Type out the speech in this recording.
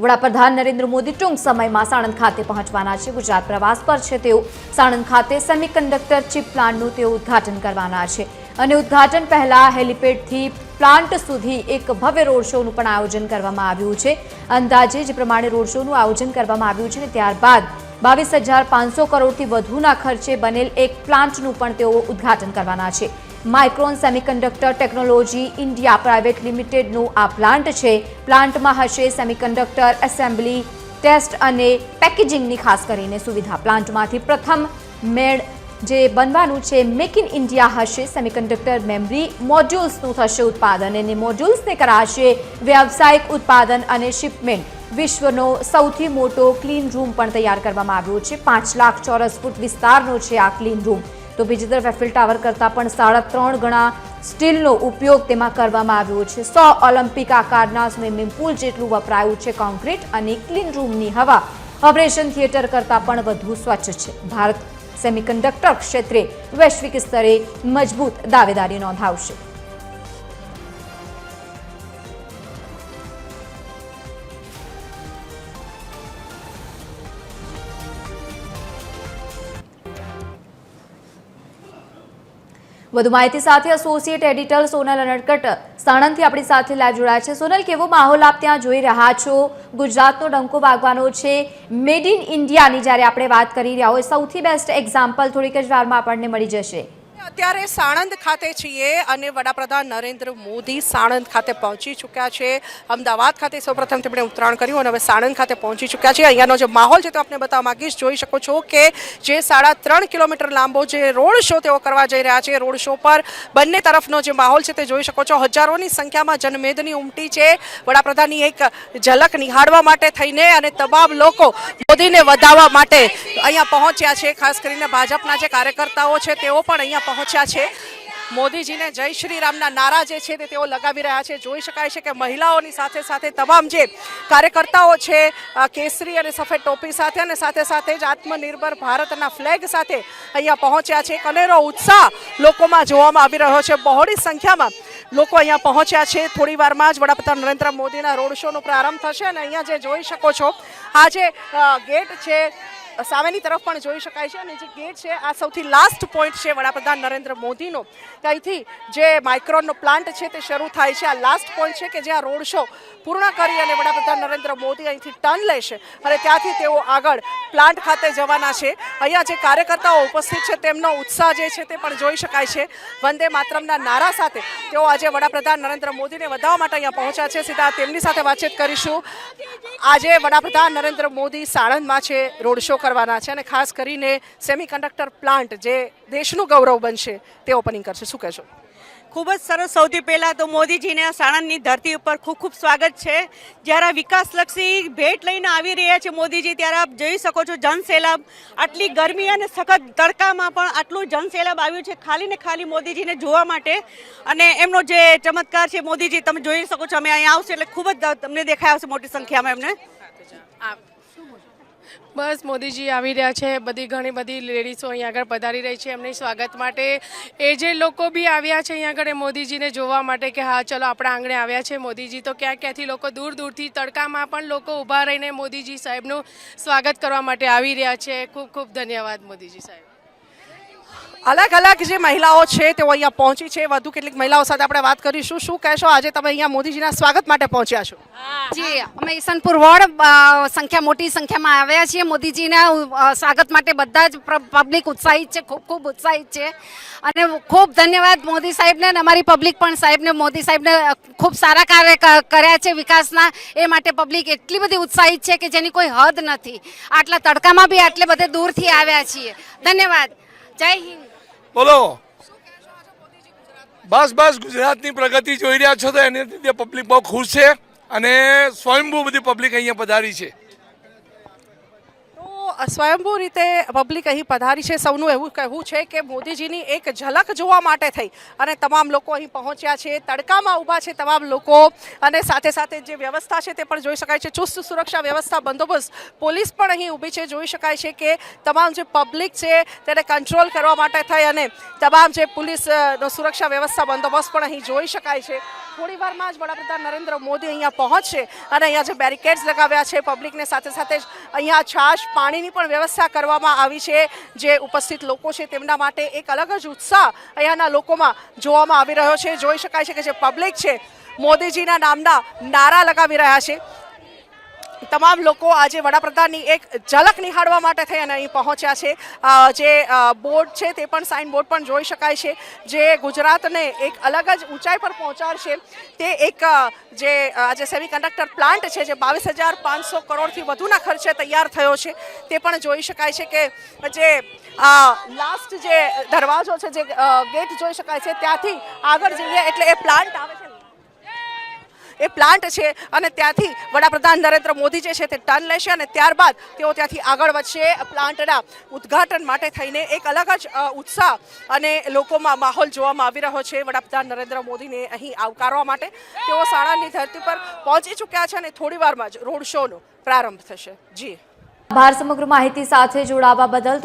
વડાપ્રધાન નરેન્દ્ર મોદી ટૂંક સમયમાં સાણંદ ખાતે પહોંચવાના છે। ગુજરાત પ્રવાસ પર છે તેઓ સાણંદ ખાતે સેમિકન્ડક્ટર ચિપ પ્લાન્ટનું તેઓ ઉદ્ઘાટન કરવાના છે અને ઉદ્ઘાટન પહેલા હેલિપેડથી પ્લાન્ટ સુધી એક ભવ્ય રોડ શોનું પણ આયોજન કરવામાં આવ્યું છે। અંદાજે જે પ્રમાણે રોડ શોનું આયોજન કરવામાં આવ્યું છે ને ત્યારબાદ 22,500 કરોડથી વધુના ખર્ચે બનેલ એક પ્લાન્ટનું પણ તેઓ ઉદ્ઘાટન કરવાના છે। Micron semiconductor technology India private લિમિટેડનું આ પ્લાન્ટ છે। પ્લાન્ટમાં હશે સેમિકન્ડક્ટર એસેમ્બલી, ટેસ્ટ અને પેકેજિંગની ખાસ કરીને સુવિધા। પ્લાન્ટમાંથી પ્રથમ મેડ જે બનવાનું છે મેક ઇન ઇન્ડિયા હશે। સેમિકન્ડક્ટર મેમરી મોડ્યુલ્સનું થશે ઉત્પાદન અને મોડ્યુલ્સને કરાશે વ્યાવસાયિક ઉત્પાદન અને શિપમેન્ટ। વિશ્વનો સૌથી મોટો ક્લીન રૂમ પણ તૈયાર કરવામાં આવ્યો છે। 5 લાખ ચોરસ ફૂટ વિસ્તારનો છે આ ક્લીન રૂમ। તો બીજી તરફ એફિલ ટાવર કરતાં પણ 3.5 ગણા સ્ટીલનો ઉપયોગ તેમાં કરવામાં આવ્યો છે। 100 ઓલિમ્પિક આકારના સ્વિમિંગ પુલ જેટલું વપરાયું છે કોન્ક્રીટ અને ક્લીન રૂમની હવા ઓપરેશન થિયેટર કરતાં પણ વધુ સ્વચ્છ છે। ભારત સેમિકન્ડક્ટર ક્ષેત્રે વૈશ્વિક સ્તરે મજબૂત દાવેદારી નોંધાવશે। વધુ માહિતી સાથે એસોસિએટ એડિટર સોનલ અનડકટ સાણંદથી આપણી સાથે લાઈવ જોડાયા છે। સોનલ, કેવો માહોલ આપ ત્યાં જોઈ રહ્યા છો? ગુજરાતનો ડંકો વાગવાનો છે। મેડ ઇન ઇન્ડિયાની જ્યારે આપણે વાત કરી રહ્યા હોય, સૌથી બેસ્ટ એક્ઝામ્પલ થોડીક જ વારમાં આપણને મળી જશે। અત્યારે સાણંદ ખાતે છીએ અને વડાપ્રધાન નરેન્દ્ર મોદી સાણંદ ખાતે પહોંચી ચૂક્યા છે। અમદાવાદ ખાતે સૌપ્રથમ તેમણે ઉતરાણ કર્યું અને હવે સાણંદ ખાતે પહોંચી ચૂક્યા છે। અહીંયાનો જે માહોલ છે તે આપને બતાવવા માંગીશ। જોઈ શકો છો કે જે 3.5 કિલોમીટર લાંબો જે રોડ શો તેઓ કરવા જઈ રહ્યા છે। રોડ શો પર બંને તરફનો જે માહોલ છે તે જોઈ શકો છો। હજારોની સંખ્યામાં જનમેદની ઉમટી છે વડાપ્રધાનની એક ઝલક નિહાળવા માટે થઈને અને તમામ લોકો મોદીને વધાવવા માટે અહીંયા પહોંચ્યા છે। ખાસ કરીને ભાજપના જે કાર્યકર્તાઓ છે તેઓ પણ અહીંયા પહોંચ્યા છે। મોદીજીને જય શ્રી રામના નારા જે છે તે તેઓ લગાવી રહ્યા છે। જોઈ શકાય છે કે મહિલાઓની સાથે સાથે તમામ જે કાર્યકર્તાઓ છે કેસરી અને સફેદ ટોપી સાથે અને સાથે સાથે જ આત્મનિર્ભર ભારતના ફ્લેગ સાથે અહીંયા પહોંચ્યા છે। એક અનેરો ઉત્સાહ લોકોમાં જોવામાં આવી રહ્યો છે। બહોળી સંખ્યામાં લોકો અહીંયા પહોંચ્યા છે। થોડી વારમાં જ વડાપ્રધાન નરેન્દ્ર મોદીના રોડ શોનો પ્રારંભ થશે અને અહીંયા જે જોઈ શકો છો આ જે ગેટ છે સામેની તરફ પણ જોઈ શકાય છે અને જે ગેટ છે આ સૌથી લાસ્ટ પોઈન્ટ છે વડાપ્રધાન નરેન્દ્ર મોદીનો। ત્યાંથી જે માઇક્રોનનો પ્લાન્ટ છે તે શરૂ થાય છે। આ લાસ્ટ પોઈન્ટ છે કે જ્યાં રોડ શો પૂર્ણ કરી અને વડાપ્રધાન નરેન્દ્ર મોદી અહીંથી ટર્ન લેશે અને ત્યાંથી તેઓ આગળ પ્લાન્ટ ખાતે જવાના છે। અહીંયા જે કાર્યકર્તાઓ ઉપસ્થિત છે તેમનો ઉત્સાહ જે છે તે પણ જોઈ શકાય છે। વંદે માતરમના નારા સાથે તેઓ આજે વડાપ્રધાન નરેન્દ્ર મોદીને વધાવવા માટે અહીંયા પહોંચ્યા છે। સીધા તેમની સાથે વાતચીત કરીશું। આજે વડાપ્રધાન નરેન્દ્ર મોદી સાણંદમાં છે, રોડ શો કરવાના છે અને ખાસ કરીને સેમિકન્ડક્ટર પ્લાન્ટ જે દેશનું ગૌરવ બનશે તે ઓપનિંગ કરશે। શું કહેશો? ખૂબ જ સરસ। સૌથી પહેલાં તો મોદીજીને સાણંદની ધરતી ઉપર ખૂબ ખૂબ સ્વાગત છે। જ્યારે વિકાસલક્ષી ભેટ લઈને આવી રહ્યા છે મોદીજી, ત્યારે આપ જોઈ શકો છો જનસેલાબ આટલી ગરમી અને સખત તડકામાં પણ આટલું જનસેલાબ આવ્યું છે ખાલી ને ખાલી મોદીજીને જોવા માટે। અને એમનો જે ચમત્કાર છે મોદીજી તમે જોઈ શકો છો, અમે અહીંયા આવશે એટલે ખૂબ જ તમને દેખાય આવશે મોટી સંખ્યામાં એમને। બસ મોદીજી આવી રહ્યા છે, ઘણી બધી લેડીઝો અહીંયા આગળ પધારી રહી છે એમની સ્વાગત માટે। એ જે લોકો બી આવ્યા છે અહીંયા આગળ મોદીજીને જોવા માટે કે હા ચલો આપણા આંગણે આવ્યા છે મોદીજી, તો ક્યાં ક્યાંથી લોકો દૂર દૂરથી તડકામાં પણ લોકો ઊભા રહીને મોદીજી સાહેબનું સ્વાગત કરવા માટે આવી રહ્યા છે। ખૂબ ખૂબ ધન્યવાદ મોદીજી સાહેબ। અલગ અલગ જે મહિલાઓ છે તેઓ અહીંયા પહોંચી છે। વધુ કેટલીક મહિલાઓ સાથે આપણે વાત કરીશું। શું કહેશો, આજે તમે અહીંયા મોદીજીના સ્વાગત માટે પહોંચ્યા છો? જી, અમે ઈસનપુર વોર્ડ મોટી સંખ્યામાં આવ્યા છીએ મોદીજીના સ્વાગત માટે। બધા જ પબ્લિક ઉત્સાહિત છે, ખૂબ ખૂબ ઉત્સાહિત છે અને ખૂબ ધન્યવાદ મોદી સાહેબને અને અમારી પબ્લિક પણ સાહેબને મોદી સાહેબને ખૂબ સારા કાર્ય કર્યા છે વિકાસના, એ માટે પબ્લિક એટલી બધી ઉત્સાહિત છે કે જેની કોઈ હદ નથી। આટલા તડકામાં બી આટલે બધે દૂરથી આવ્યા છીએ। ધન્યવાદ, જય હિન્દ। બોલો। બસ ગુજરાતની પ્રગતિ જોઈ રહ્યા છો તો એની લીધે પબ્લિક બહુ ખુશ છે અને સ્વયંભૂ બધી પબ્લિક અહીંયા પધારી છે। સ્વયંભૂ રીતે પબ્લિક અહીં પધારી છે। સૌનું એવું કહેવું છે કે મોદીજીની એક ઝલક જોવા માટે થઈ અને તમામ લોકો અહીં પહોંચ્યા છે। તડકામાં ઊભા છે તમામ લોકો અને સાથે સાથે જે વ્યવસ્થા છે તે પણ જોઈ શકાય છે। ચુસ્ત સુરક્ષા વ્યવસ્થા, બંદોબસ્ત, પોલીસ પણ અહીં ઊભી છે। જોઈ શકાય છે કે તમામ જે પબ્લિક છે તેને કંટ્રોલ કરવા માટે થઈ અને તમામ જે પોલીસનો સુરક્ષા વ્યવસ્થા બંદોબસ્ત પણ અહીં જોઈ શકાય છે। થોડી વારમાં જ વડાપ્રધાન નરેન્દ્ર મોદી અહીંયા પહોંચશે અને અહીંયા જે બેરિકેડ્સ લગાવ્યા છે પબ્લિકને સાથે સાથે જ અહીંયા છાશ પાણીની પણ વ્યવસ્થા કરવામાં આવી છે. જે ઉપસ્થિત લોકો છે તેમના માટે એક અલગ જ ઉત્સાહ અહીંયાના લોકોમાં જોવામાં આવી રહ્યો છે. જોઈ શકાય છે કે જે પબ્લિક છે મોદીજીના નામના નારા લગાવી રહ્યા છે. તમામ લોકો આજે વડાપ્રધાનની એક ઝલક નિહાળવા માટે થઈ અને અહીં પહોંચ્યા છે. જે બોર્ડ છે તે પણ સાઇન બોર્ડ પણ જોઈ શકાય છે જે ગુજરાતને એક અલગ જ ઊંચાઈ પર પહોંચાડશે. તે એક જે આજે સેમિકન્ડક્ટર પ્લાન્ટ છે જે 22,500 કરોડથી વધુના ખર્ચે તૈયાર થયો છે તે પણ જોઈ શકાય છે કે જે લાસ્ટ જે દરવાજો છે જે ગેટ જોઈ શકાય છે ત્યાંથી આગળ જઈએ એટલે એ પ્લાન્ટ આવે છે એ પ્લાન્ટ છે અને ત્યાંથી વડાપ્રધાન નરેન્દ્ર મોદી જે છે તે ટર્ન લેશે અને ત્યારબાદ તેઓ ત્યાંથી આગળ વધશે. પ્લાન્ટના ઉદ્ઘાટન માટે થઈને એક અલગ જ ઉત્સાહ અને લોકોમાં માહોલ જોવામાં આવી રહ્યો છે. વડાપ્રધાન નરેન્દ્ર મોદીને અહીં આવકારવા માટે તેઓ સાણંદની ધરતી પર પહોંચી ચૂક્યા છે અને થોડી વારમાં જ રોડ શોનો પ્રારંભ થશે. જી આભાર સમગ્ર માહિતી સાથે જોડાવા બદલ.